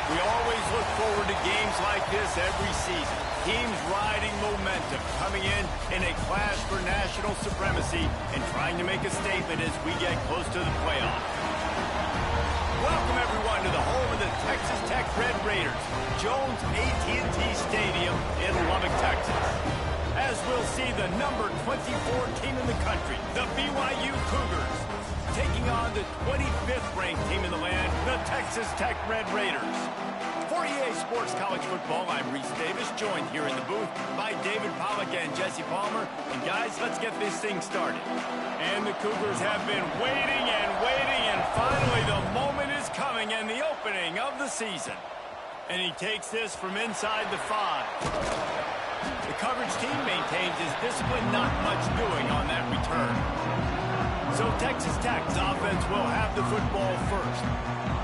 We always look forward to games like this every season. Teams riding momentum, coming in a clash for national supremacy and trying to make a statement as we get close to the playoffs. Welcome, everyone, to the home of the Texas Tech Red Raiders, Jones AT&T Stadium in Lubbock, Texas. As we'll see the number 24 team in the country, the BYU Cougars, taking on the 25th ranked team in the land, the Texas Tech Red Raiders. For EA Sports College Football, I'm Reese Davis, joined here in the booth by David Pollack and Jesse Palmer. And guys, let's get this thing started. And the Cougars have been waiting, and finally the moment is coming and the opening of the season. And he takes this from inside the 5. The coverage team maintains his discipline, not much doing on that return. So Texas Tech's offense will have the football first.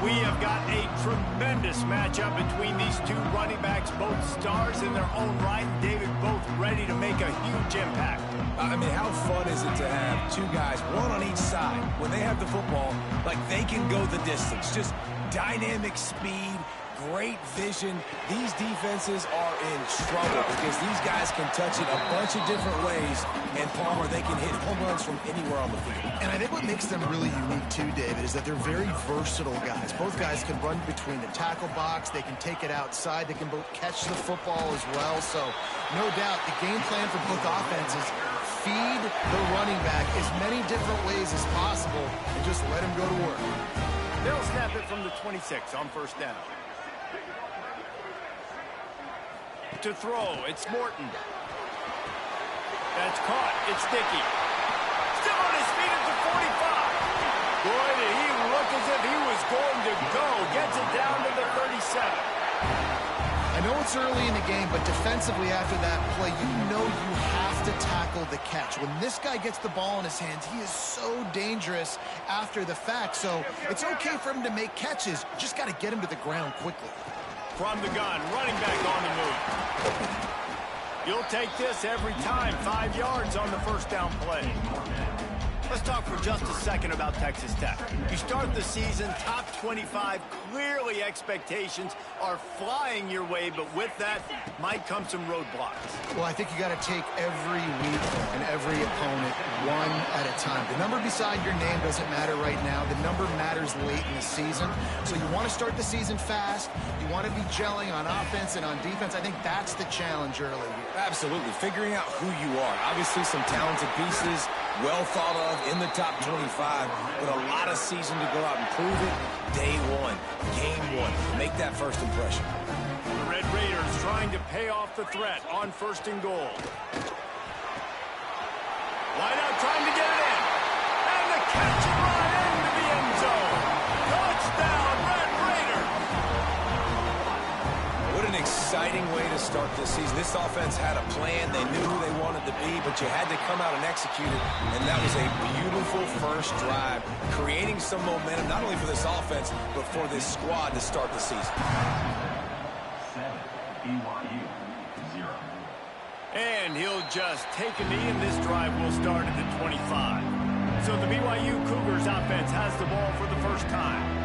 We have got a tremendous matchup between these two running backs, both stars in their own right, and David, both ready to make a huge impact. I mean, how fun is it to have two guys, one on each side, when they have the football, like they can go the distance. Just dynamic speed, great vision. These defenses are in trouble because these guys can touch it a bunch of different ways, and Palmer, they can hit home runs from anywhere on the field. And I think what makes them really unique too, David, is that they're very versatile guys. Both guys can run between the tackle box, they can take it outside, they can both catch the football as well. So no doubt the game plan for both offenses, feed the running back as many different ways as possible and just let him go to work. They'll snap it from the 26 on first down. To throw, it's Morton. That's caught. It's Dickey. Still on his feet at the 45. Boy, did he look as if he was going to go. Gets it down to the 37. I know it's early in the game, but defensively after that play, you know you have to tackle the catch. When this guy gets the ball in his hands, he is so dangerous after the fact. So it's okay for him to make catches. You just got to get him to the ground quickly. From the gun, running back on the move. You'll take this every time. 5 yards on the first down play. Let's talk for just a second about Texas Tech. You start the season top 25. Clearly expectations are flying your way, but with that might come some roadblocks. Well, I think you got to take every week and every opponent one at a time. The number beside your name doesn't matter right now. The number matters late in the season. So you want to start the season fast. You want to be gelling on offense and on defense. I think that's the challenge early here. Absolutely. Figuring out who you are. Obviously some talented pieces, well thought of in the top 25, but a lot of season to go out and prove it. Day one, game one. Make that first impression. The Red Raiders trying to pay off the threat on first and goal. Wide out trying to get it in. And the catch right into the end zone. Touchdown, Red Raiders. What an exciting way to to start this season. This offense had a plan. They knew who they wanted to be, but you had to come out and execute it. And that was a beautiful first drive, creating some momentum, not only for this offense, but for this squad to start the season. And he'll just take a knee, and this drive will start at the 25. So the BYU Cougars offense has the ball for the first time.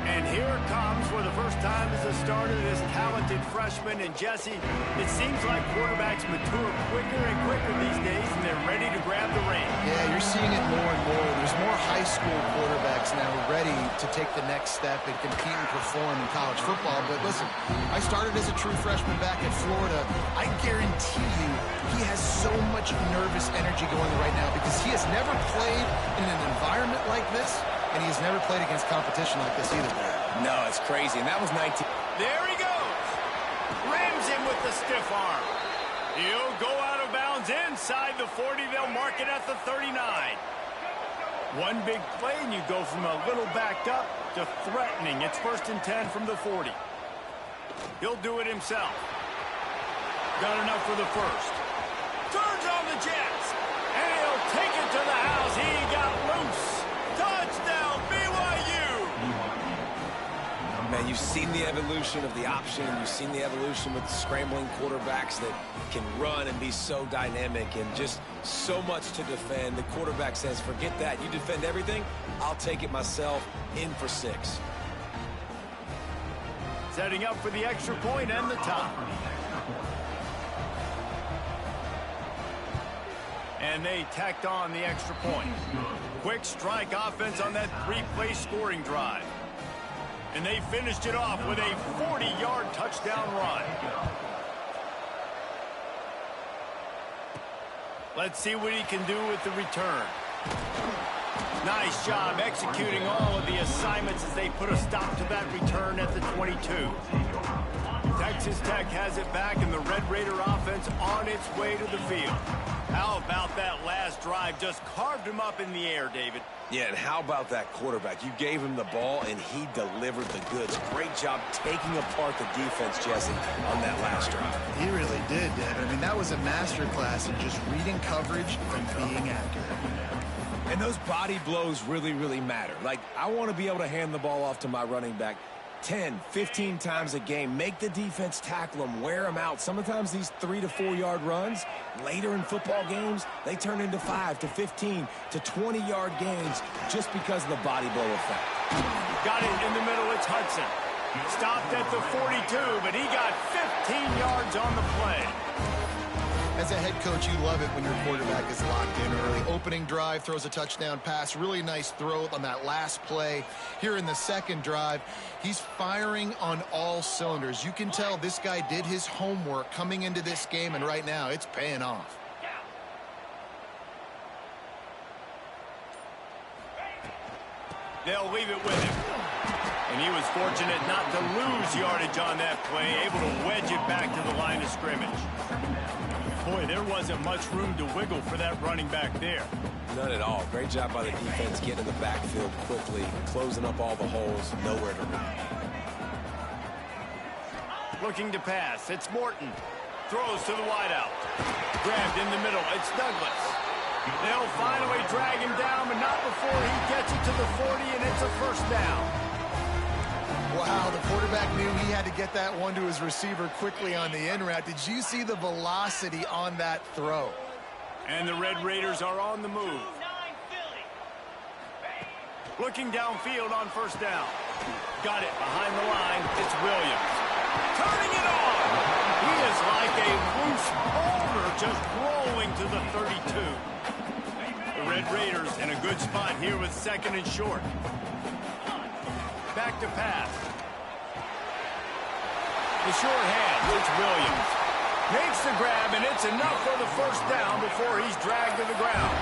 And here it comes for the first time as a starter, this talented freshman. And Jesse, it seems like quarterbacks mature quicker and quicker these days, and they're ready to grab the reins. Yeah, you're seeing it more and more. There's more high school quarterbacks now ready to take the next step and compete and perform in college football. But listen, I started as a true freshman back at Florida. I guarantee you he has so much nervous energy going right now because he has never played in an environment like this. And he has never played against competition like this either. No, it's crazy. And that was 19. There he goes. Rams him with the stiff arm. He'll go out of bounds inside the 40. They'll mark it at the 39. One big play, and you go from a little backed up to threatening. It's 1st and 10 from the 40. He'll do it himself. Got enough for the first. Turns on the Jets. And he'll take it to the house. He got loose. Touchdown, BYU! Man, you've seen the evolution of the option. You've seen the evolution with scrambling quarterbacks that can run and be so dynamic and just so much to defend. The quarterback says, forget that. You defend everything, I'll take it myself. In for 6. Setting up for the extra point and the top. And they tacked on the extra point. Quick strike offense on that 3-play scoring drive. And they finished it off with a 40-yard touchdown run. Let's see what he can do with the return. Nice job executing all of the assignments as they put a stop to that return at the 22. Texas Tech has it back, and the Red Raider offense on its way to the field. How about that last drive? Just carved him up in the air, David. Yeah, and how about that quarterback? You gave him the ball, and he delivered the goods. Great job taking apart the defense, Jesse, on that last drive. He really did, David. I mean, that was a masterclass in just reading coverage and being accurate. And those body blows really, really matter. Like, I want to be able to hand the ball off to my running back 10, 15 times a game. Make the defense tackle them, wear them out. Sometimes these 3 to 4 yard runs, later in football games, they turn into 5 to 15 to 20-yard gains just because of the body blow effect. Got it in the middle. It's Hudson. Stopped at the 42, but he got 15 yards on the play. As a head coach, you love it when your quarterback is locked in early. Opening drive, throws a touchdown pass. Really nice throw on that last play. Here in the second drive, he's firing on all cylinders. You can tell this guy did his homework coming into this game, and right now it's paying off. They'll leave it with him. And he was fortunate not to lose yardage on that play, able to wedge it back to the line of scrimmage. Boy, there wasn't much room to wiggle for that running back there. None at all. Great job by the defense getting in the backfield quickly, closing up all the holes, nowhere to run. Looking to pass. It's Morton. Throws to the wideout. Grabbed in the middle. It's Douglas. They'll finally drag him down, but not before he gets it to the 40, and it's a first down. Wow, the quarterback knew he had to get that one to his receiver quickly on the in route. Did you see the velocity on that throw? And the Red Raiders are on the move. Looking downfield on first down. Got it behind the line. It's Williams. Turning it on. He is like a loose boulder just rolling to the 32. The Red Raiders in a good spot here with 2nd and short. Back to pass. The short hand, it's Williams. Makes the grab, and it's enough for the first down before he's dragged to the ground.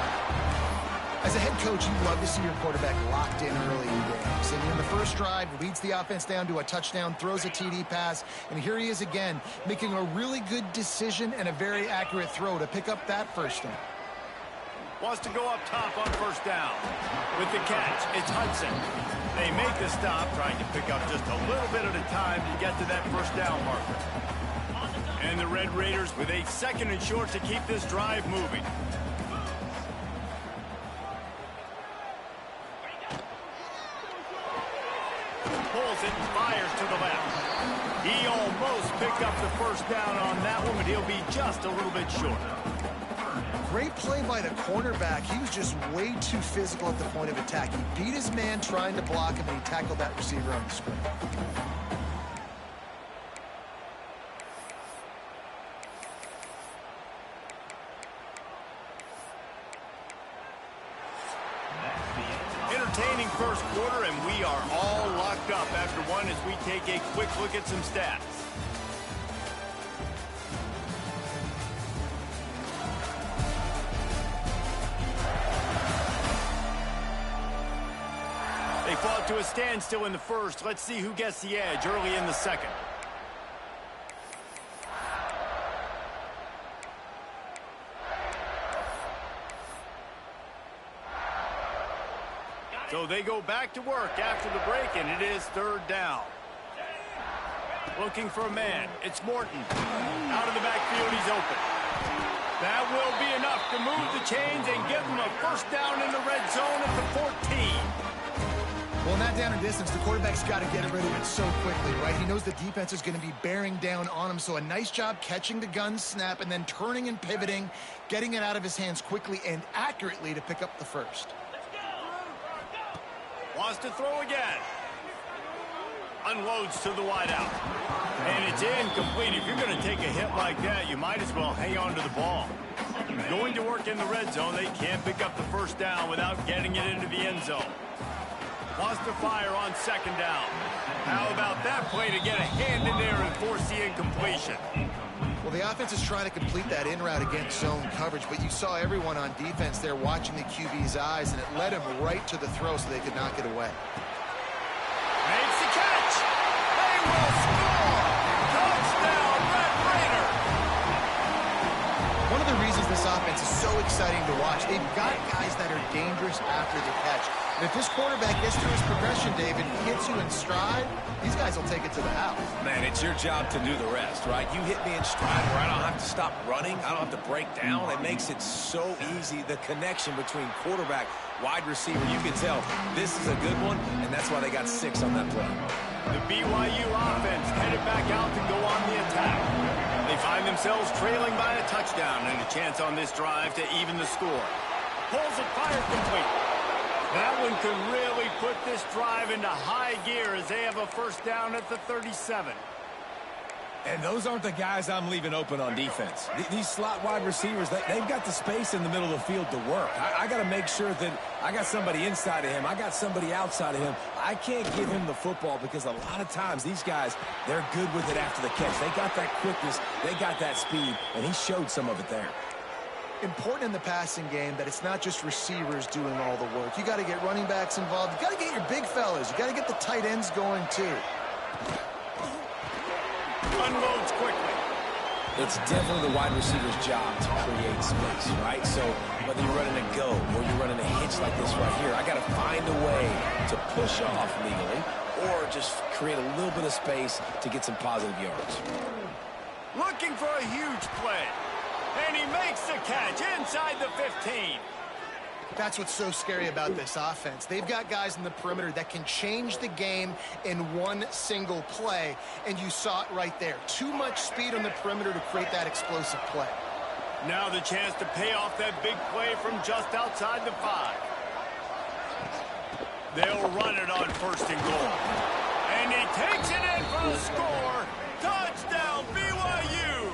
As a head coach, you love to see your quarterback locked in early in games. And in the first drive, leads the offense down to a touchdown, throws a TD pass, and here he is again, making a really good decision and a very accurate throw to pick up that first down. Wants to go up top on first down. With the catch, it's Hudson. They make the stop, trying to pick up just a little bit at a time to get to that first down marker. And the Red Raiders with a 2nd and short to keep this drive moving. Pulls it and fires to the left. He almost picked up the first down on that one, but he'll be just a little bit short. Great play by the cornerback. He was just way too physical at the point of attack. He beat his man trying to block him, and he tackled that receiver on the screen. Entertaining first quarter, and we are all locked up after one as we take a quick look at some stats. They fought to a standstill in the first. Let's see who gets the edge early in the second. So they go back to work after the break, and it is 3rd down. Looking for a man. It's Morton. Out of the backfield, he's open. That will be enough to move the chains and give them a first down in the red zone at the 14. Well, in that down and distance, the quarterback's got to get rid of it so quickly, right? He knows the defense is going to be bearing down on him, so a nice job catching the gun snap and then turning and pivoting, getting it out of his hands quickly and accurately to pick up the first. Wants to throw again. Unloads to the wideout. And it's incomplete. If you're going to take a hit like that, you might as well hang on to the ball. Going to work in the red zone. They can't pick up the first down without getting it into the end zone. Wants to fire on 2nd down. How about that play to get a hand in there and force the incompletion? Well, the offense is trying to complete that in route against zone coverage, but you saw everyone on defense there watching the QB's eyes, and it led him right to the throw so they could knock it away. Makes the catch. They will score. Touchdown, Red Raider. One of the reasons this offense is so exciting to watch, they've got guys that are dangerous after the catch. And if this quarterback gets through his progression, David, he hits you in stride, these guys will take it to the house. Man, it's your job to do the rest, right? You hit me in stride where I don't have to stop running. I don't have to break down. It makes it so easy, the connection between quarterback, wide receiver. You can tell this is a good one, and that's why they got 6 on that play. The BYU offense headed back out to go on the attack. They find themselves trailing by a touchdown and a chance on this drive to even the score. Pulls it, fires complete. That one could really put this drive into high gear as they have a first down at the 37. And those aren't the guys I'm leaving open on defense. These slot wide receivers, they've got the space in the middle of the field to work. I got to make sure that I got somebody inside of him. I got somebody outside of him. I can't give him the football because a lot of times these guys, they're good with it after the catch. They got that quickness. They got that speed, and he showed some of it there. Important in the passing game that it's not just receivers doing all the work. You got to get running backs involved. You got to get your big fellas. You got to get the tight ends going too. Unloads quickly. It's definitely the wide receiver's job to create space, right? So whether you're running a go or you're running a hitch like this right here, I got to find a way to push off legally or just create a little bit of space to get some positive yards. Looking for a huge play. And he makes the catch inside the 15. That's what's so scary about this offense. They've got guys in the perimeter that can change the game in one single play, and you saw it right there. Too much speed on the perimeter to create that explosive play. Now the chance to pay off that big play from just outside the 5. They'll run it on 1st and goal. And he takes it in for the score. Touchdown, BYU!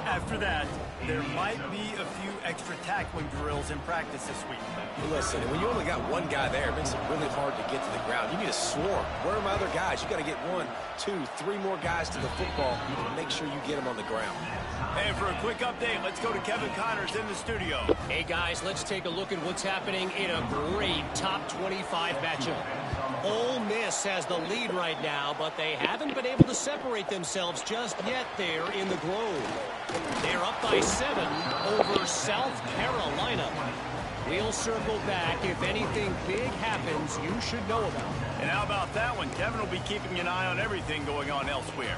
After that, there might be a few extra tackling drills in practice this week. Listen, when you only got one guy there, it makes it really hard to get to the ground. You need a swarm. Where are my other guys? You got to get 1, 2, 3 more guys to the football and make sure you get them on the ground. And for a quick update, let's go to Kevin Connors in the studio. Hey, guys, let's take a look at what's happening in a great top 25 matchup. Ole Miss has the lead right now, but they haven't been able to separate themselves just yet there in the Grove. They're up by 7 over South Carolina. We'll circle back. If anything big happens, you should know about it. And how about that one? Kevin will be keeping an eye on everything going on elsewhere.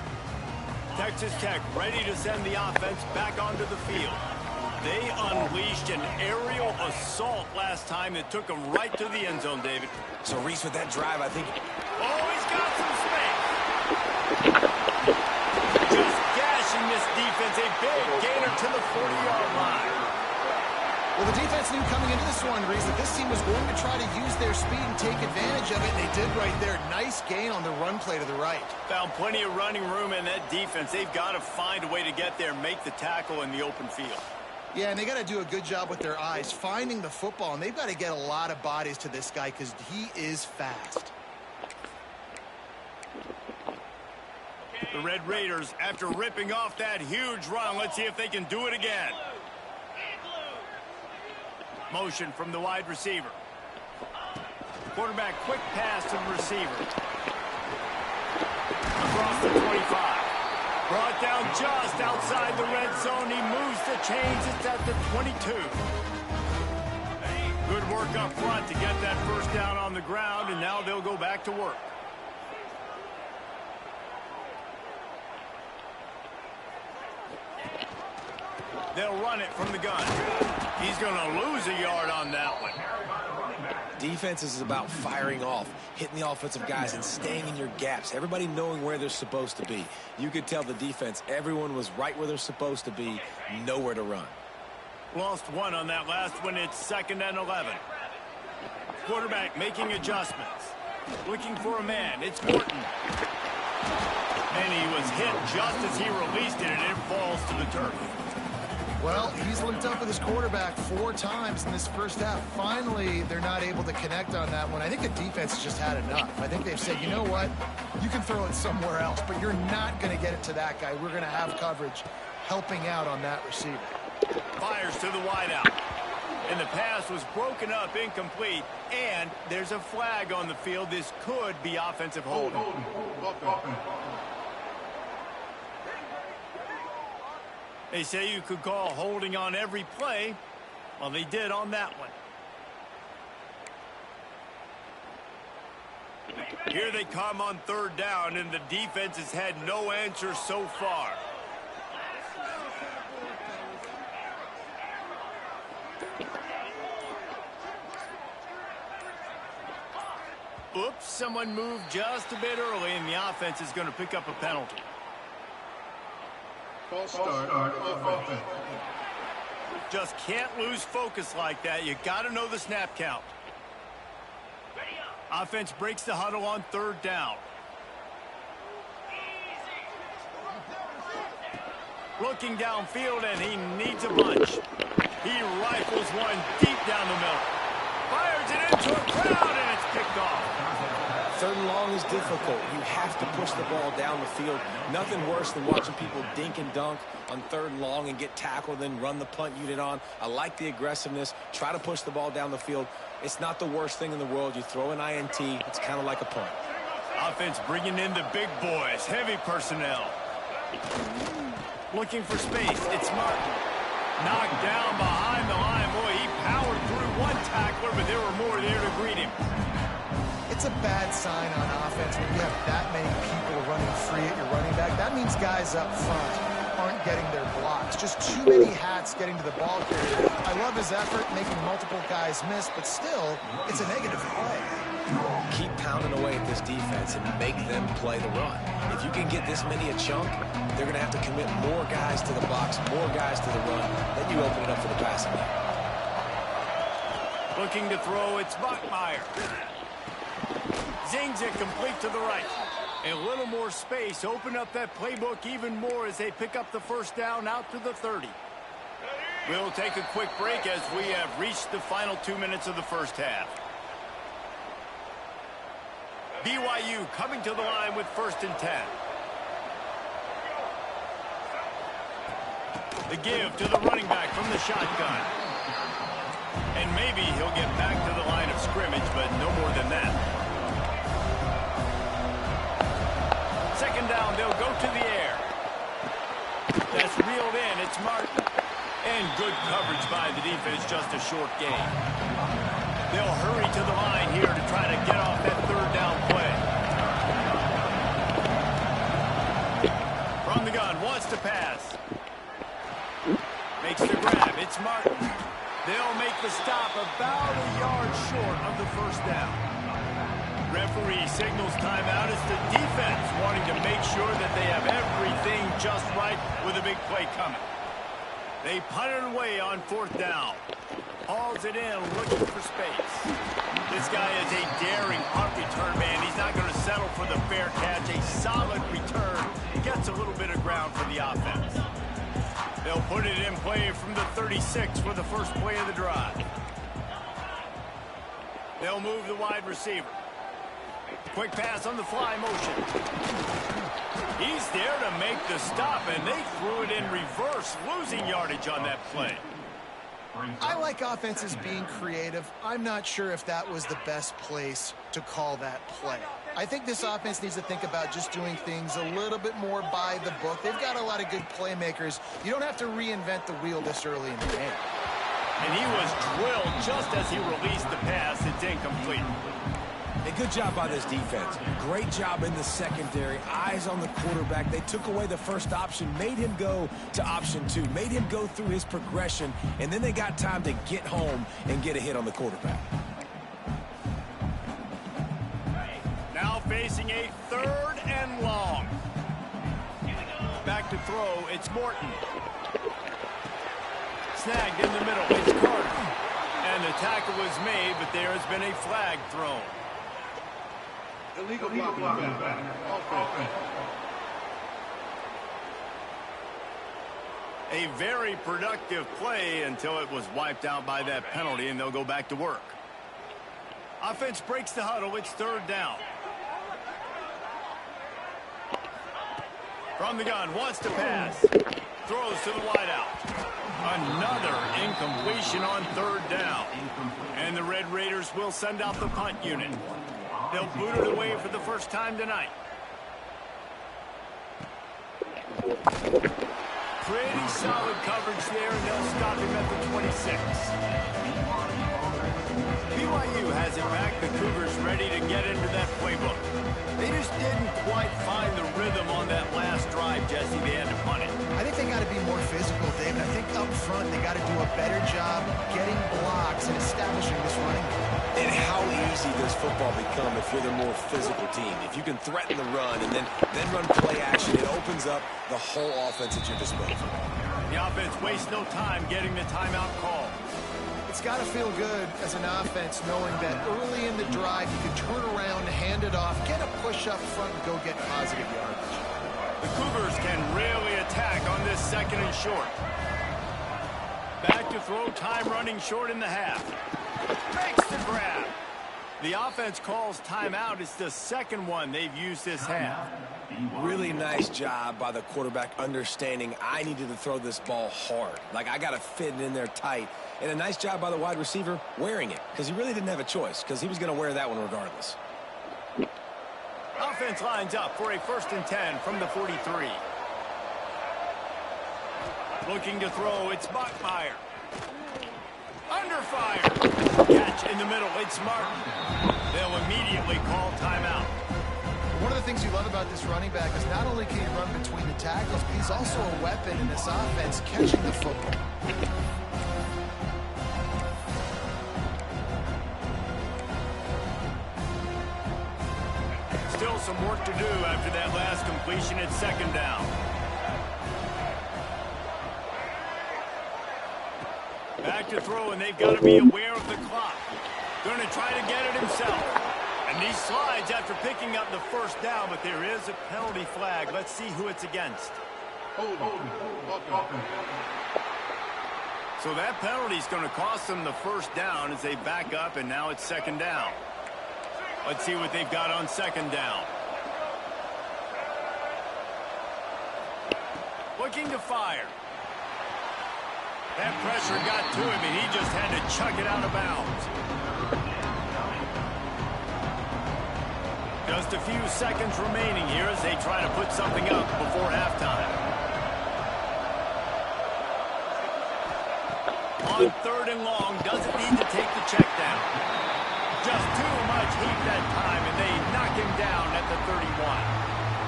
Texas Tech ready to send the offense back onto the field. They unleashed an aerial assault last time that took them right to the end zone, David. So, Reese, with that drive, I think... Oh, he's got some space. Just gashing this defense. A big gainer to the 40-yard line. Well, the defense knew coming into this one, Reese, that this team was going to try to use their speed and take advantage of it. They did right there. Nice gain on the run play to the right. Found plenty of running room in that defense. They've got to find a way to get there and make the tackle in the open field. Yeah, and they got to do a good job with their eyes, finding the football, and they've got to get a lot of bodies to this guy because he is fast. The Red Raiders, after ripping off that huge run, let's see if they can do it again. Motion from the wide receiver. Quarterback quick pass to the receiver. Across the 25. Brought down just outside the red zone. He moves the chains. It's at the 22. Good work up front to get that first down on the ground, and now they'll go back to work. They'll run it from the gun. He's going to lose a yard on that one. Defense is about firing off, hitting the offensive guys, and staying in your gaps. Everybody knowing where they're supposed to be. You could tell the defense, everyone was right where they're supposed to be, nowhere to run. Lost one on that last one. It's 2nd and 11. Quarterback making adjustments. Looking for a man. It's Morton. And he was hit just as he released it, and it falls to the turf. Well, he's linked up with his quarterback 4 times in this first half. Finally, they're not able to connect on that one. I think the defense has just had enough. I think they've said, you know what? You can throw it somewhere else, but you're not going to get it to that guy. We're going to have coverage helping out on that receiver. Fires to the wideout. And the pass was broken up, incomplete, and there's a flag on the field. This could be offensive holding. They say you could call holding on every play. Well, they did on that one. Here they come on 3rd down, and the defense has had no answer so far. Oops, someone moved just a bit early, and the offense is going to pick up a penalty. False start offense. Just can't lose focus like that. You got to know the snap count. Offense breaks the huddle on 3rd down. Looking downfield, and he needs a bunch. He rifles one deep down the middle. Fires it into a crowd, and it's picked off. 3rd and long is difficult. You have to push the ball down the field. Nothing worse than watching people dink and dunk on 3rd and long and get tackled, then run the punt unit on. I like the aggressiveness. Try to push the ball down the field. It's not the worst thing in the world. You throw an INT, it's kind of like a punt. Offense bringing in the big boys, heavy personnel. Looking for space. It's Martin. Knocked down behind the line. Boy, he powered through one tackler, but there were more there to greet him. It's a bad sign on offense when you have that many people running free at your running back. That means guys up front aren't getting their blocks. Just too many hats getting to the ball carrier. I love his effort, making multiple guys miss, but still, it's a negative play. Keep pounding away at this defense and make them play the run. If you can get this many a chunk, they're going to have to commit more guys to the box, more guys to the run. Then you open it up for the passing game. Looking to throw, it's Buckmeyer. Zings it complete to the right. A little more space. Open up that playbook even more as they pick up the first down out to the 30. We'll take a quick break as we have reached the final 2 minutes of the first half. BYU coming to the line with 1st and 10. The give to the running back from the shotgun. And maybe he'll get back to the line of scrimmage, but no more than that. 2nd down, they'll go to the air. That's reeled in. It's Martin. And good coverage by the defense, just a short gain. They'll hurry to the line here to try to get off that 3rd down play. From the gun, Martin. They'll make the stop about a yard short of the first down. Referee signals timeout as the defense wanting to make sure that they have everything just right with a big play coming. They punt it away on fourth down. Hauls it in, looking for space. This guy is a daring punt return man. He's not going to settle for the fair catch. A solid return. Gets a little bit of ground for the offense. They'll put it in play from the 36 for the first play of the drive. They'll move the wide receiver. Quick pass on the fly motion. He's there to make the stop, and they threw it in reverse, losing yardage on that play. I like offenses being creative. I'm not sure if that was the best place to call that play. I think this offense needs to think about just doing things a little bit more by the book. They've got a lot of good playmakers. You don't have to reinvent the wheel this early in the game. And he was drilled just as he released the pass. It's incomplete. A good job by this defense. Great job in the secondary. Eyes on the quarterback. They took away the first option, made him go to option 2, made him go through his progression, and then they got time to get home and get a hit on the quarterback. Now facing a 3rd and long. Back to throw. It's Morton. Snagged in the middle. It's Carter. And the tackle was made, but there has been a flag thrown. Illegal blocking offense. A very productive play until it was wiped out by that penalty, and they'll go back to work. Offense breaks the huddle. It's 3rd down. From the gun, wants to pass. Throws to the wideout. Another incompletion on 3rd down. And the Red Raiders will send out the punt unit. They'll boot it away for the first time tonight. Pretty solid coverage there, and they'll stop him at the 26. BYU has it back. The Cougars ready to get into that playbook. They just didn't quite find the rhythm on that last drive, Jesse. They had to punt it. I think they got to be more physical, David. I think up front they got to do a better job getting blocks and establishing this running. And how easy does football become if you're the more physical team? If you can threaten the run and then run play action, it opens up the whole offense at your disposal. The offense wastes no time getting the timeout call. It's got to feel good as an offense knowing that early in the drive you can turn around, hand it off, get a push up front, and go get positive yardage. The Cougars can really attack on this 2nd and short. Back to throw, time running short in the half. Makes the grab. The offense calls timeout. It's the 2nd one they've used this half. Really nice job by the quarterback understanding I needed to throw this ball hard. Like, I got to fit it in there tight. And a nice job by the wide receiver wearing it, because he really didn't have a choice, because he was going to wear that one regardless. Offense lines up for a 1st and 10 from the 43. Looking to throw, it's Bachmeier. Under fire. Catch in the middle, it's Martin. They'll immediately call timeout. One of the things you love about this running back is not only can he run between the tackles, but he's also a weapon in this offense catching the football. Still some work to do after that last completion at 2nd down. Back to throw, and they've got to be aware of the clock. Going to try to get it himself. And he slides after picking up the 1st down, but there is a penalty flag. Let's see who it's against. So that penalty is going to cost them the 1st down as they back up, and now it's 2nd down. Let's see what they've got on 2nd down. Looking to fire. That pressure got to him, and he just had to chuck it out of bounds. Just a few seconds remaining here as they try to put something up before halftime. On 3rd and long, doesn't need to take the check down. Just too much heat that time, and they knock him down at the 31.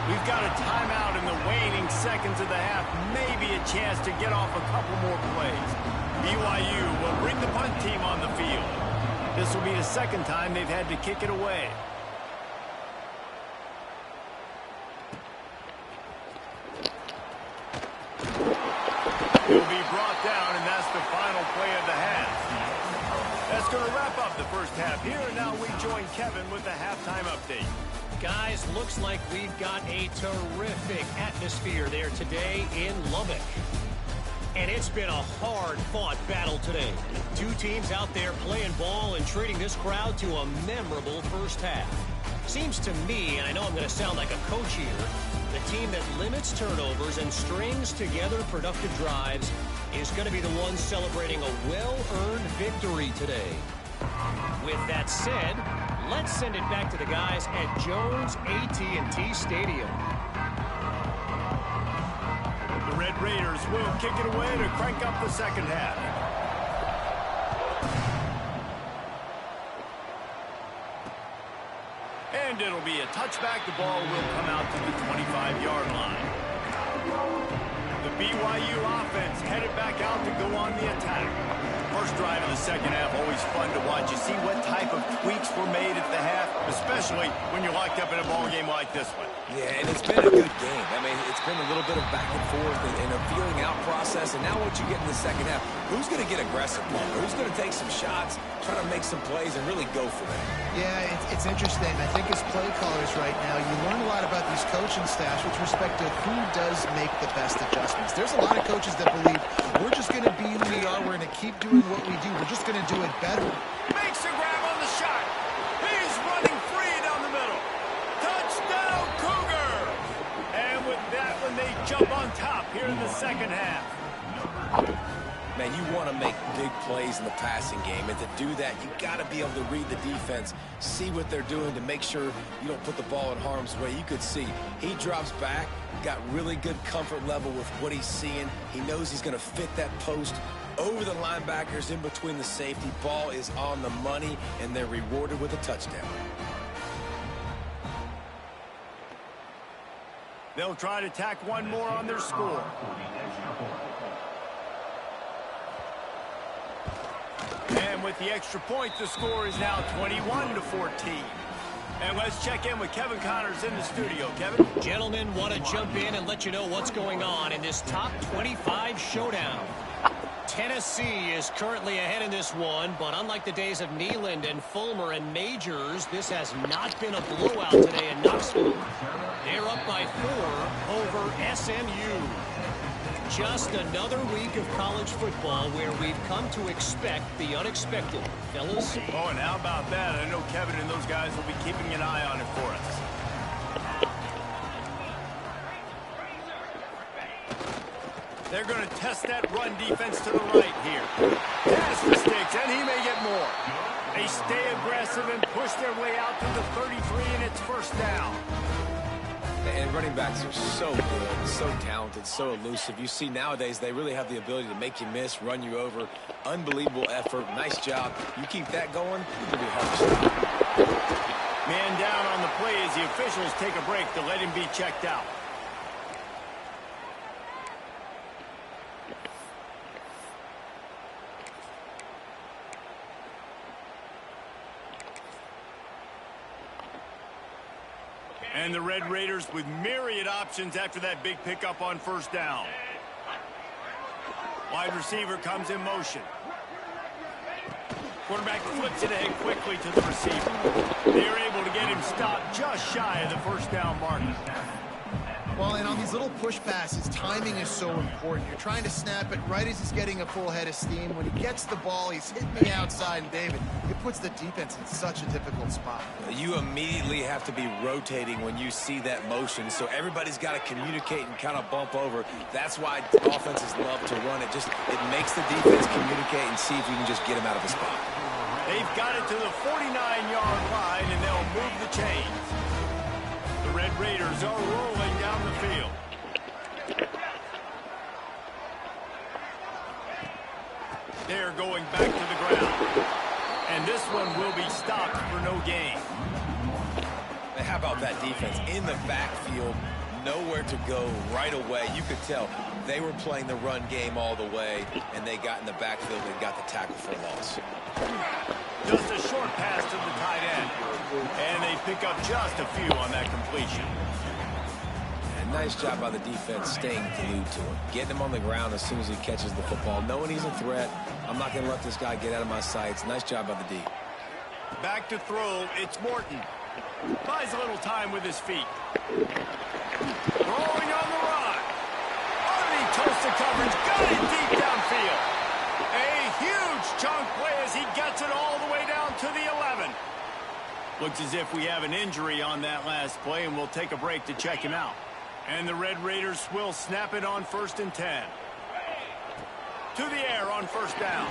We've got a timeout in the waning seconds of the half. Maybe a chance to get off a couple more plays. BYU will bring the punt team on the field. This will be the second time they've had to kick it away. Will be brought down, and that's the final play of the half. That's going to wrap up the first half here, and now we join Kevin with the halftime update. Guys, looks like we've got a terrific atmosphere there today in Lubbock. And it's been a hard-fought battle today. Two teams out there playing ball and treating this crowd to a memorable first half. Seems to me, and I know I'm going to sound like a coach here, the team that limits turnovers and strings together productive drives is going to be the one celebrating a well-earned victory today. With that said, let's send it back to the guys at Jones AT&T Stadium. The Red Raiders will kick it away to crank up the second half. And it'll be a touchback. The ball will come out to the 25-yard line. The BYU offense headed back out to go on the attack. First drive of the second half, always fun to watch. You see what type of tweaks were made at the half, especially when you're locked up in a ball game like this one. Yeah, and it's been a good game. I mean, it's been a little bit of back and forth and a feeling out process. And now what you get in the second half, who's going to get aggressive? Who's going to take some shots, try to make some plays, and really go for them? Yeah, it's interesting. I think as play callers right now, you learn a lot about these coaching staffs with respect to who does make the best adjustments. There's a lot of coaches that believe we're just going to be who we are. We're going to keep doing what we do. We're just going to do it better. Makes a grab on the shot. He's running free down the middle. Touchdown, Cougar! And with that one, they jump on top here in the second half. Man, you want to make big plays in the passing game, and to do that, you got to be able to read the defense, see what they're doing to make sure you don't put the ball in harm's way. You could see he drops back, got really good comfort level with what he's seeing. He knows he's going to fit that post over the linebackers in between the safety. Ball is on the money, and they're rewarded with a touchdown. They'll try to tack one more on their score. And with the extra point, the score is now 21-14. And let's check in with Kevin Connors in the studio. Kevin? Gentlemen, want to jump in and let you know what's going on in this top 25 showdown. Tennessee is currently ahead in this one, but unlike the days of Neyland and Fulmer and Majors, this has not been a blowout today in Knoxville. They're up by 4 over SMU. Just another week of college football where we've come to expect the unexpected. Fellas? Oh, and how about that? I know Kevin and those guys will be keeping an eye on it for us. They're going to test that run defense to the right here. Pass mistakes, and he may get more. They stay aggressive and push their way out to the 33, and it's first down. And running backs are so good, so talented, so elusive. You see nowadays they really have the ability to make you miss, run you over. Unbelievable effort. Nice job. You keep that going, it'll be hard to stop. Man down on the play as the officials take a break to let him be checked out. And the Red Raiders with myriad options after that big pickup on first down. Wide receiver comes in motion. Quarterback flips it ahead quickly to the receiver. They're able to get him stopped just shy of the first down marker. Well, and on these little push passes, timing is so important. You're trying to snap it right as he's getting a full head of steam. When he gets the ball, he's hitting the outside, and David, it puts the defense in such a difficult spot. You immediately have to be rotating when you see that motion, so everybody's got to communicate and kind of bump over. That's why offenses love to run it. It makes the defense communicate and see if you can just get him out of a spot. They've got it to the 49-yard line, and they'll move the chains. The Red Raiders are rolling down the field. They're going back to the ground. And this one will be stopped for no gain. How about that defense in the backfield, nowhere to go right away. You could tell they were playing the run game all the way, and they got in the backfield and got the tackle for a loss. Just a short pass to the tight end. And they pick up just a few on that completion. And nice job by the defense staying glued to him. Getting him on the ground as soon as he catches the football. Knowing he's a threat, I'm not going to let this guy get out of my sights. Nice job by the D. Back to throw, it's Morton. Buys a little time with his feet. Throwing on the run. Underneath toast of coverage. Got it deep downfield. A huge chunk play as he gets it all the way down to the 11. Looks as if we have an injury on that last play, and we'll take a break to check him out. And the Red Raiders will snap it on 1st and 10. To the air on 1st down.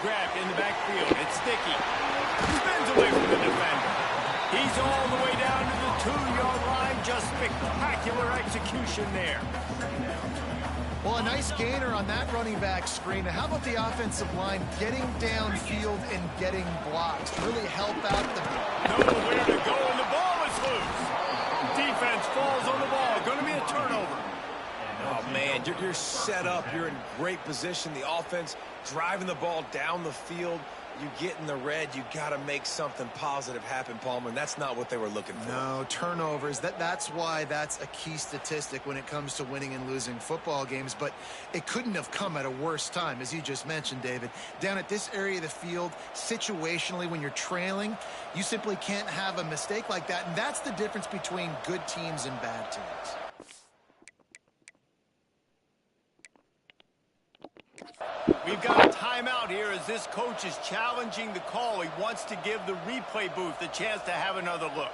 Grabbed in the backfield. It's Sticky. Spins away from the defender. He's all the way down to the 2-yard line. Just spectacular execution there. Well, a nice gainer on that running back screen. Now, how about the offensive line getting downfield and getting blocks to really help out the... Nowhere to go, and the ball is loose. Defense falls on the ball. Going to be a turnover. Oh, man, you're set up. You're in great position. The offense driving the ball down the field. You get in the red, you got to make something positive happen, Palmer, and that's not what they were looking for. No, turnovers. That's why that's a key statistic when it comes to winning and losing football games, but it couldn't have come at a worse time, as you just mentioned, David. Down at this area of the field, situationally, when you're trailing, you simply can't have a mistake like that, and that's the difference between good teams and bad teams. We've got a timeout here as this coach is challenging the call. He wants to give the replay booth a chance to have another look.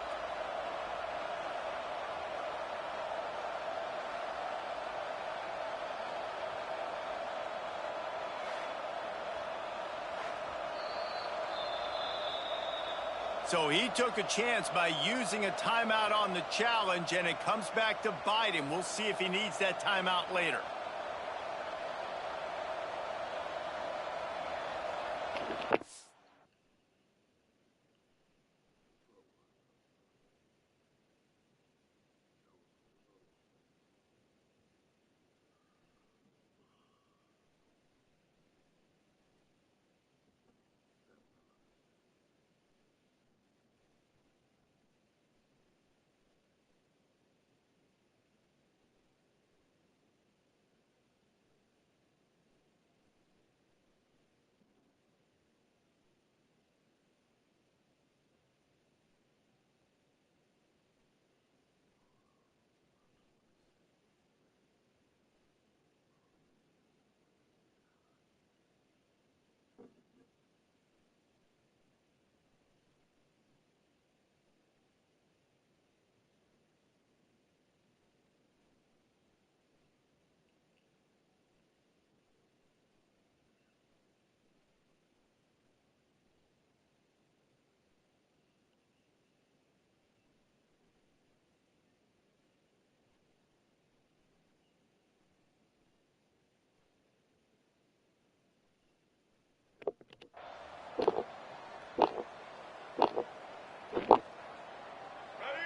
So he took a chance by using a timeout on the challenge, and it comes back to bite him. We'll see if he needs that timeout later.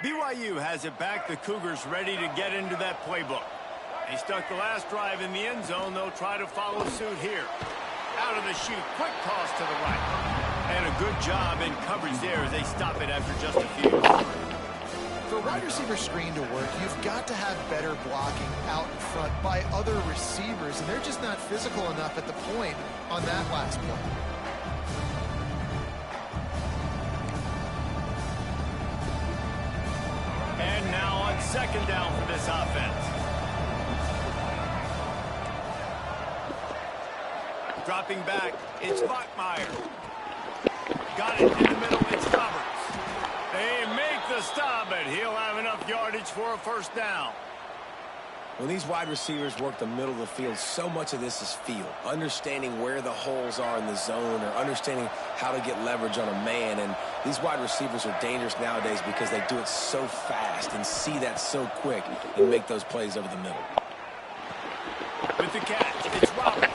BYU has it back. The Cougars ready to get into that playbook. They stuck the last drive in the end zone. They'll try to follow suit here. Out of the chute. Quick toss to the right. And a good job in coverage there as they stop it after just a few. For a wide receiver screen to work, you've got to have better blocking out in front by other receivers, and they're just not physical enough at the point on that last play. And now on 2nd down for this offense. Dropping back, it's Bachmeier. Got it in the middle, it's Roberts. They make the stop, but he'll have enough yardage for a 1st down. When these wide receivers work the middle of the field, so much of this is feel. Understanding where the holes are in the zone or understanding how to get leverage on a man. And these wide receivers are dangerous nowadays because they do it so fast and see that so quick and make those plays over the middle. With the catch, it's Roberts.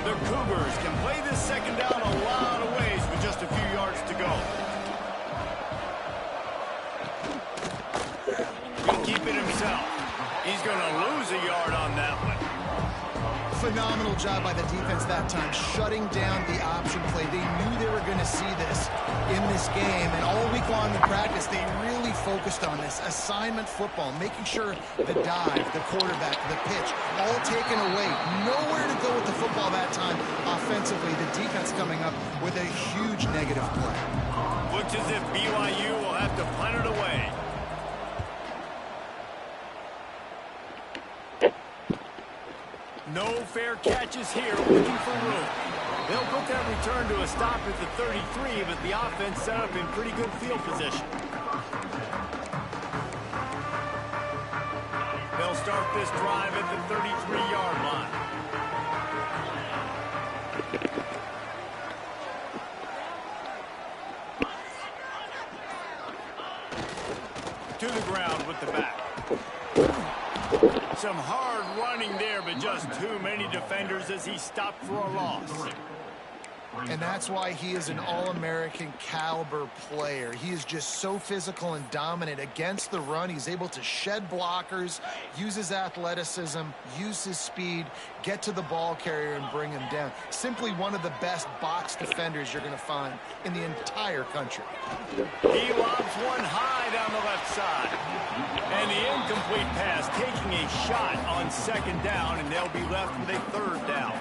The Cougars receivers can play this second down a lot of ways with just a few yards to go. He'll keep it himself. He's going to lose a yard on that one. Phenomenal job by the defense that time, shutting down the option play. They knew they were going to see this in this game, and all week long in practice, they really focused on this assignment football, making sure the dive, the quarterback, the pitch, all taken away. Nowhere to go with the football that time offensively. The defense coming up with a huge negative play. Looks as if BYU will have to punt it away. No fair catches here, looking for room. They'll put that return to a stop at the 33, but the offense set up in pretty good field position. They'll start this drive at the 33-yard line. To the ground with the back. Some hard running there, but just too many defenders as he stopped for a loss. And that's why he is an All-American caliber player. He is just so physical and dominant against the run. He's able to shed blockers, use his athleticism, use his speed, get to the ball carrier and bring him down. Simply one of the best box defenders you're going to find in the entire country. He lobs one high down the left side. And the incomplete pass taking a shot on second down, and they'll be left with a third down.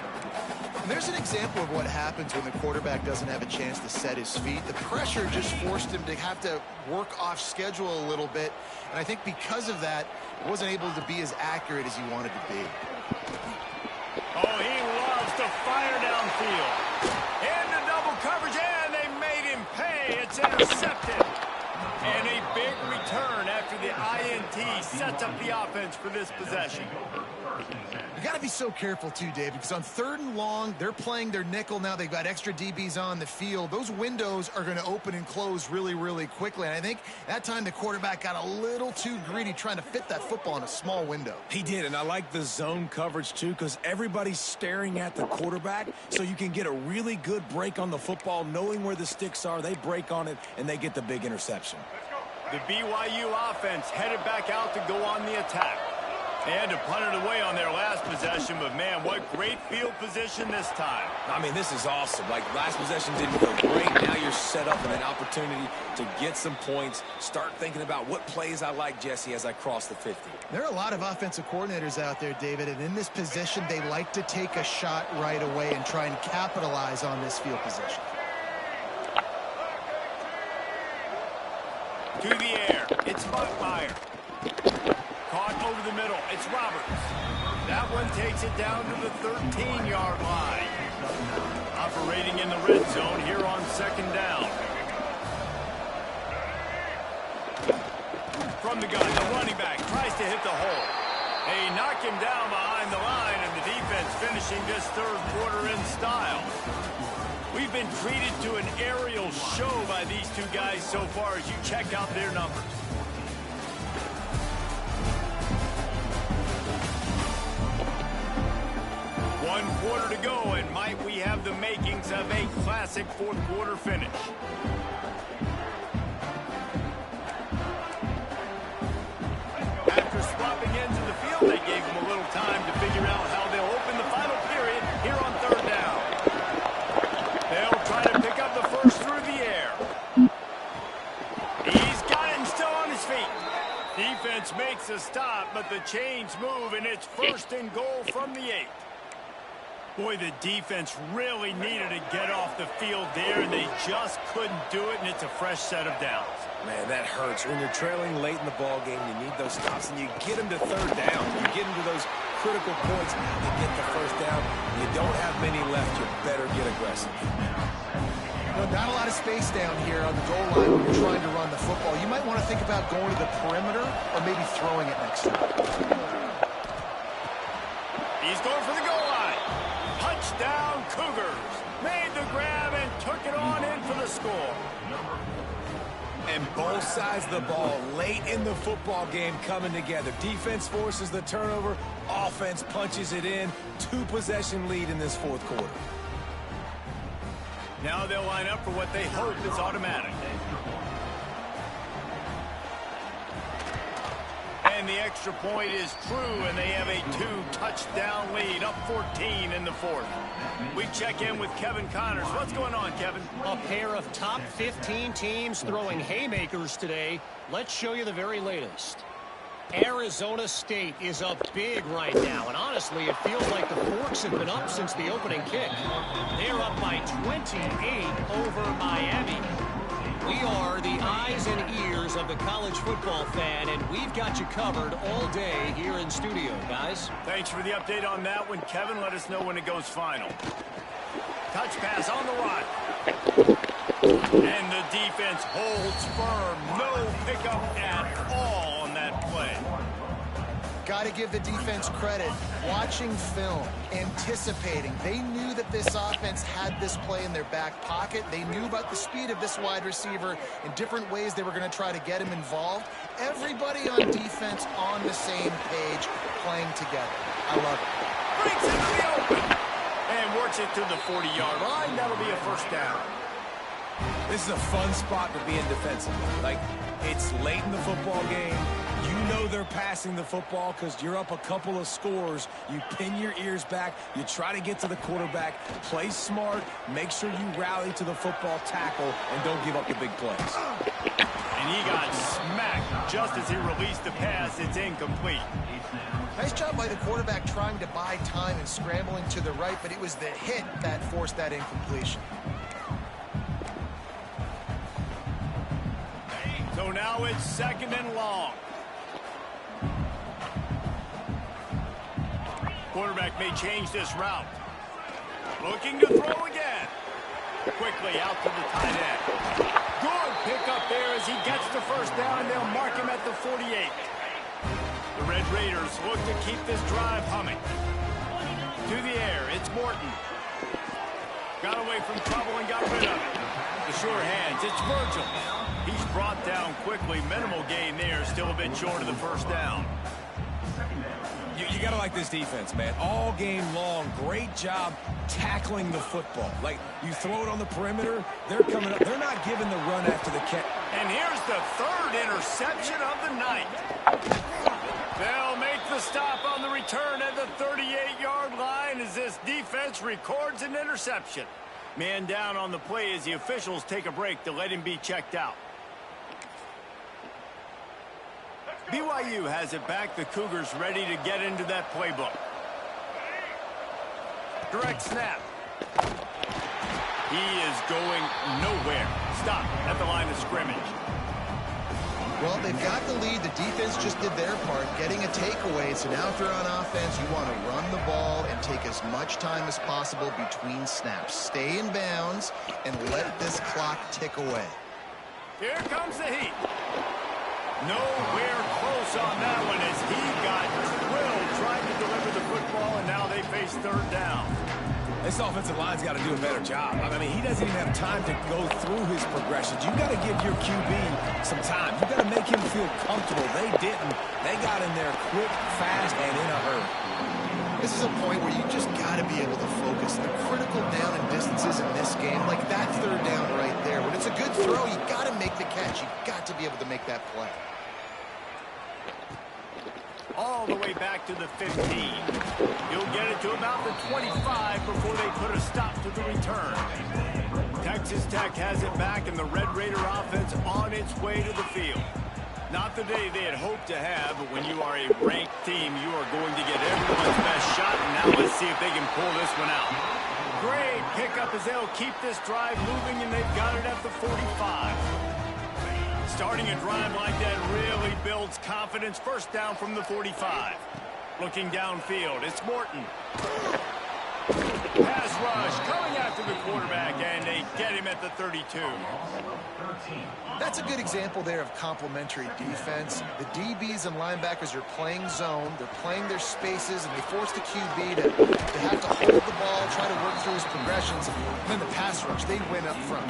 There's an example of what happens when the quarterback doesn't have a chance to set his feet. The pressure just forced him to have to work off schedule a little bit. And I think because of that, he wasn't able to be as accurate as he wanted to be. Oh, he loves to fire downfield. Into double coverage, and they made him pay. It's intercepted. And a big return after the INT sets up the offense for this possession. You got to be so careful too, Dave, because on 3rd and long, they're playing their nickel now. They've got extra DBs on the field. Those windows are going to open and close really, really quickly. And I think that time the quarterback got a little too greedy trying to fit that football in a small window. He did, and I like the zone coverage too because everybody's staring at the quarterback, so you can get a really good break on the football, knowing where the sticks are. They break on it, and they get the big interception. The BYU offense headed back out to go on the attack. They had to punt it away on their last possession, but man, what great field position this time. I mean, this is awesome. Like, last possession didn't go great. Now you're set up in an opportunity to get some points. Start thinking about what plays I like, Jesse, as I cross the 50. There are a lot of offensive coordinators out there, David, and in this position, they like to take a shot right away and try and capitalize on this field position. To the air, it's Buckmeyer. Caught over the middle, it's Roberts. That one takes it down to the 13-yard line. Operating in the red zone here on second down. From the gun, the running back tries to hit the hole. They knock him down behind the line, and the defense finishing this third quarter in style. We've been treated to an aerial show by these two guys so far as you check out their numbers. One quarter to go, and might we have the makings of a classic fourth quarter finish. After swapping into the field, they gave them a little time to figure out how they'll open the final period here on third down. They'll try to pick up the first through the air. He's got it and still on his feet. Defense makes a stop, but the chains move, and it's 1st and goal from the 8. Boy, the defense really needed to get off the field there, and they just couldn't do it, and it's a fresh set of downs. Man, that hurts. When you're trailing late in the ball game, you need those stops, and you get them to third down. You get them to those critical points, you get the first down. You don't have many left. You better get aggressive. Well, not a lot of space down here on the goal line when you're trying to run the football. You might want to think about going to the perimeter or maybe throwing it next time. He's going for the goal line. Touchdown, Cougars. Made the grab and took it on in for the score. And both sides of the ball late in the football game coming together. Defense forces the turnover. Offense punches it in. 2-possession lead in this fourth quarter. Now they'll line up for what they hope is automatic. And the extra point is true, and they have a 2-touchdown lead, up 14 in the fourth. We check in with Kevin Connors. What's going on, Kevin? A pair of top 15 teams throwing haymakers today. Let's show you the very latest. Arizona State is up big right now, and honestly, it feels like the Forks have been up since the opening kick. They're up by 28 over Miami. We are the eyes and ears of the college football fan, and we've got you covered all day here in studio, guys. Thanks for the update on that one, Kevin. Let us know when it goes final. Touch pass on the run. And the defense holds firm. No pickup at all on that play. Got to give the defense credit. Watching film, anticipating. They knew that this offense had this play in their back pocket. They knew about the speed of this wide receiver in different ways they were going to try to get him involved. Everybody on defense on the same page, playing together. I love it. Breaks into the open. And works it to the 40-yard line. That'll be a first down. This is a fun spot to be in defensively. Like, it's late in the football game. You know they're passing the football because you're up a couple of scores. You pin your ears back. You try to get to the quarterback. Play smart. Make sure you rally to the football tackle and don't give up the big plays. And he got smacked just as he released the pass. It's incomplete. Nice job by the quarterback trying to buy time and scrambling to the right, but it was the hit that forced that incompletion. So now it's second and long. Quarterback may change this route. Looking to throw again. Quickly out to the tight end. Good pickup there as he gets the first down, and they'll mark him at the 48. The Red Raiders look to keep this drive humming. To the air, it's Morton. Got away from trouble and got rid of it. The sure hands, it's Virgil. He's brought down quickly. Minimal gain there, still a bit short of the first down. You got to like this defense, man. All game long, great job tackling the football. Like, you throw it on the perimeter, they're coming up. They're not giving the run after the catch. And here's the third interception of the night. They'll make the stop on the return at the 38-yard line as this defense records an interception. Man down on the play as the officials take a break to let him be checked out. BYU has it back. The Cougars ready to get into that playbook. Direct snap. He is going nowhere. Stop at the line of scrimmage. Well, they've got the lead. The defense just did their part, getting a takeaway. So now if you're on offense, you want to run the ball and take as much time as possible between snaps. Stay in bounds and let this clock tick away. Here comes the heat. Nowhere close on that one as he got drilled trying to deliver the football, and now they face third down. This offensive line's got to do a better job. I mean, he doesn't even have time to go through his progressions. You got to give your QB some time. You got to make him feel comfortable. They didn't. They got in there quick, fast, and in a hurry. This is a point where you just got to be able to focus. The critical down and distances in this game, like that third down right there. When it's a good throw, you got to make the catch. You got to be able to make that play. All the way back to the 15. He'll get it to about the 25 before they put a stop to the return. Texas Tech has it back, and the Red Raider offense on its way to the field. Not the day they had hoped to have, but when you are a ranked team, you are going to get everyone's best shot, and now let's see if they can pull this one out. Great pickup as they'll keep this drive moving, and they've got it at the 45. Starting a drive like that really builds confidence. First down from the 45. Looking downfield, it's Morton. Pass rush coming after the quarterback, and they get him at the 32. That's a good example there of complementary defense. The DBs and linebackers are playing zone. They're playing their spaces, and they force the QB to have to hold the ball, try to work through his progressions. And then the pass rush, they win up front.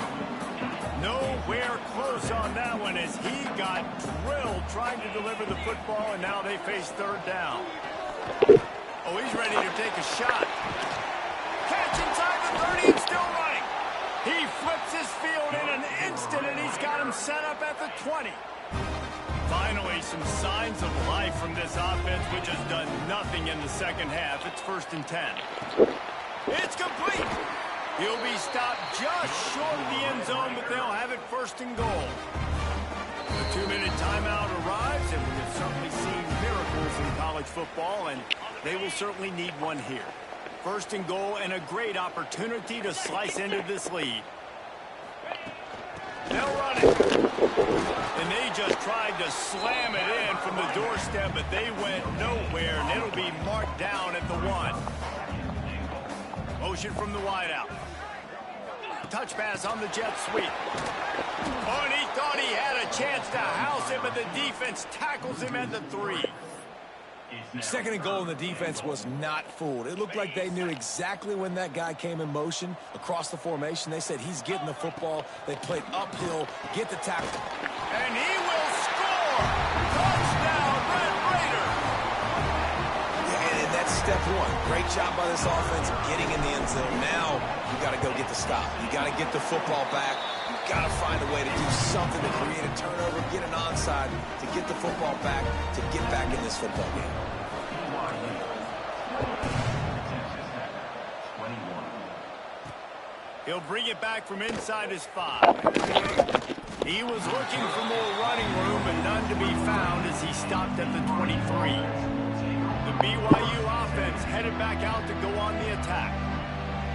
Nowhere close on that one as he got drilled trying to deliver the football, and now they face third down. Oh, he's ready to take a shot. Catch inside the 30 and still running. He them set up at the 20. Finally, some signs of life from this offense, which has done nothing in the second half. It's 1st and 10. It's complete. He'll be stopped just short of the end zone, but they'll have it 1st and goal. The 2-minute timeout arrives, and we have certainly seen miracles in college football, and they will certainly need one here. 1st and goal, and a great opportunity to slice into this lead. They'll run it. And they just tried to slam it in from the doorstep, but they went nowhere, and it'll be marked down at the 1. Motion from the wideout. Touch pass on the jet sweep. Oh, and he thought he had a chance to house it, but the defense tackles him at the 3. 2nd and goal, and the defense was not fooled. It looked like they knew exactly when that guy came in motion across the formation. They said he's getting the football. They played uphill, get the tackle. And he will score! Touchdown, Red Raider! Yeah, and that's step 1. Great job by this offense getting in the end zone. Now you got to go get the stop. You got to get the football back. You got to find a way to do something to create a turnover, get an onside, to get the football back, to get back in this football game. He'll bring it back from inside his 5. He was looking for more running room, but none to be found as he stopped at the 23. The BYU offense headed back out to go on the attack.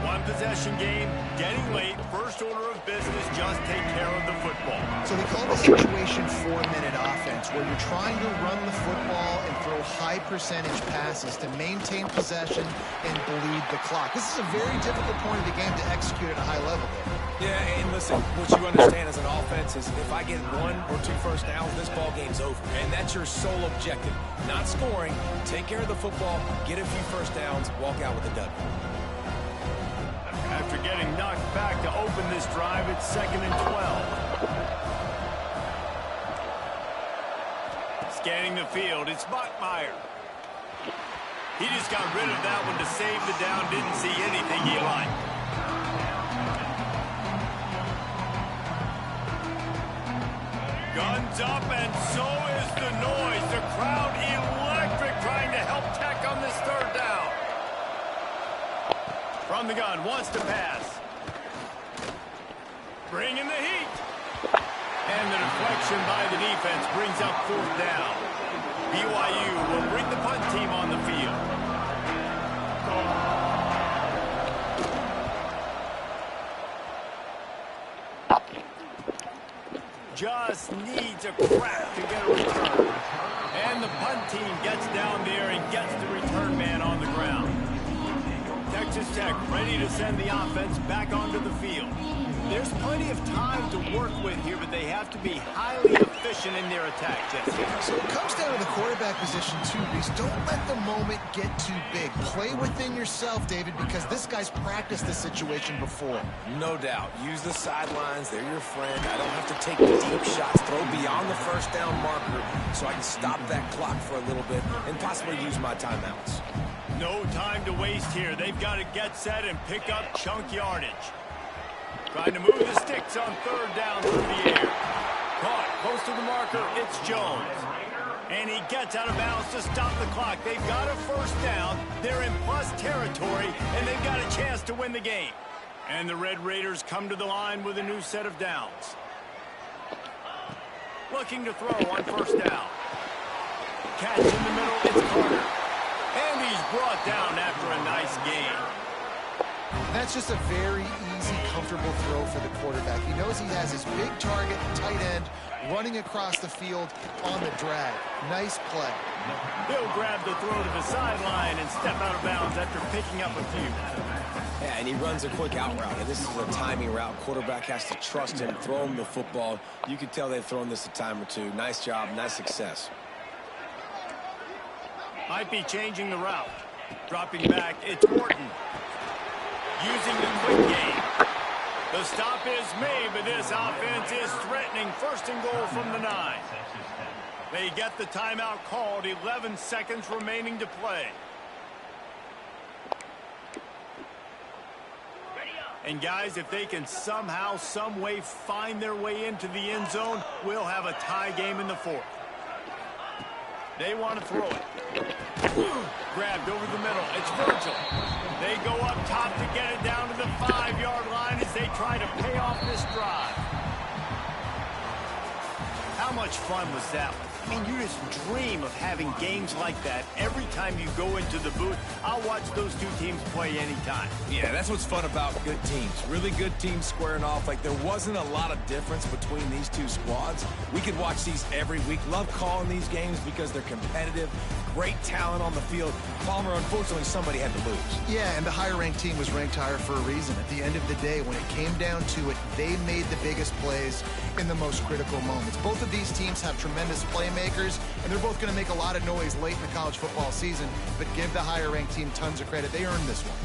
1-possession game, getting late. First order of business, just take care of the football. So they call the situation 4-minute offense, where you're trying to run the football and throw high percentage passes to maintain possession and bleed the clock. This is a very difficult point of the game to execute at a high level there. Yeah, and listen, what you understand as an offense is if I get 1 or 2 first downs, this ball game's over. And that's your sole objective. Not scoring, take care of the football, get a few first downs, walk out with a W. After getting knocked back to open this drive, it's 2nd and 12. Scanning the field, it's Bachmeier. He just got rid of that one to save the down, didn't see anything he liked. Guns up, and so is the noise. The crowd electric, trying to help Tech on this 3rd down. From the gun, wants to pass. Bringing the heat. And the deflection by the defense brings up 4th down. BYU will bring the punt team on the field. Just needs a crack to get a return. And the punt team gets down there and gets the return man on the ground. Texas Tech ready to send the offense back onto the field. There's plenty of time to work with here, but they have to be highly efficient in their attack, Jesse. So it comes down to the quarterback position, too, Reese. Don't let the moment get too big. Play within yourself, David, because this guy's practiced this situation before. No doubt. Use the sidelines. They're your friend. I don't have to take deep shots, throw beyond the first down marker so I can stop that clock for a little bit and possibly use my timeouts. No time to waste here. They've got to get set and pick up chunk yardage. Trying to move the sticks on 3rd down through the air. Caught close to the marker. It's Jones. And he gets out of bounds to stop the clock. They've got a 1st down. They're in plus territory, and they've got a chance to win the game. And the Red Raiders come to the line with a new set of downs. Looking to throw on 1st down. Catch in the middle. It's Carter. And he's brought down after a nice gain. That's just a very easy, comfortable throw for the quarterback. He knows he has his big target, tight end, running across the field on the drag. Nice play. He'll grab the throw to the sideline and step out of bounds after picking up a few. Yeah, and he runs a quick out route, and this is a timing route. Quarterback has to trust him, throw him the football. You can tell they've thrown this a time or two. Nice job, nice success. Might be changing the route. Dropping back, it's Morton. Using the quick game. The stop is made, but this offense is threatening. 1st and goal from the 9. They get the timeout called. 11 seconds remaining to play. And guys, if they can somehow, some way find their way into the end zone, we'll have a tie game in the fourth. They want to throw it. Grabbed over the middle. It's Virgil. They go up top to get it down to the 5-yard line as they try to pay off this drive. How much fun was that one? I mean, you just dream of having games like that every time you go into the booth. I'll watch those two teams play anytime. Yeah, that's what's fun about good teams. Really good teams squaring off. Like, there wasn't a lot of difference between these two squads. We could watch these every week. Love calling these games because they're competitive. Great talent on the field. Palmer, unfortunately, somebody had to lose. Yeah, and the higher-ranked team was ranked higher for a reason. At the end of the day, when it came down to it, they made the biggest plays in the most critical moments. Both of these teams have tremendous playmakers, and they're both going to make a lot of noise late in the college football season, but give the higher-ranked team tons of credit. They earned this one.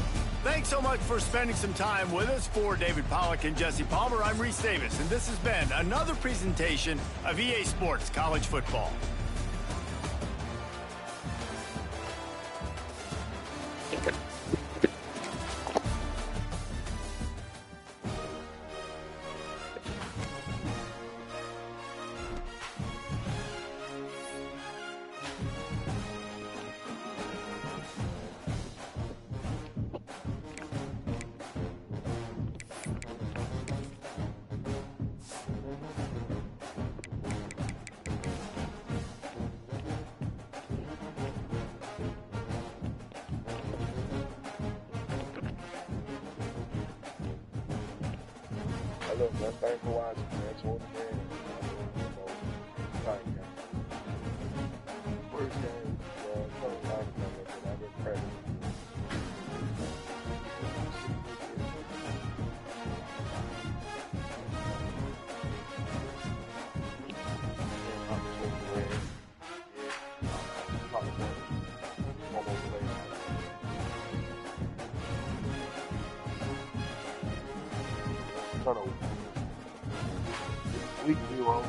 Thanks so much for spending some time with us. For David Pollack and Jesse Palmer, I'm Reese Davis, and this has been another presentation of EA Sports College Football. Look, man, thanks for watching, man. It's one game. Tight game. First game, first time coming, but I've been practicing. Turnover. Week 0.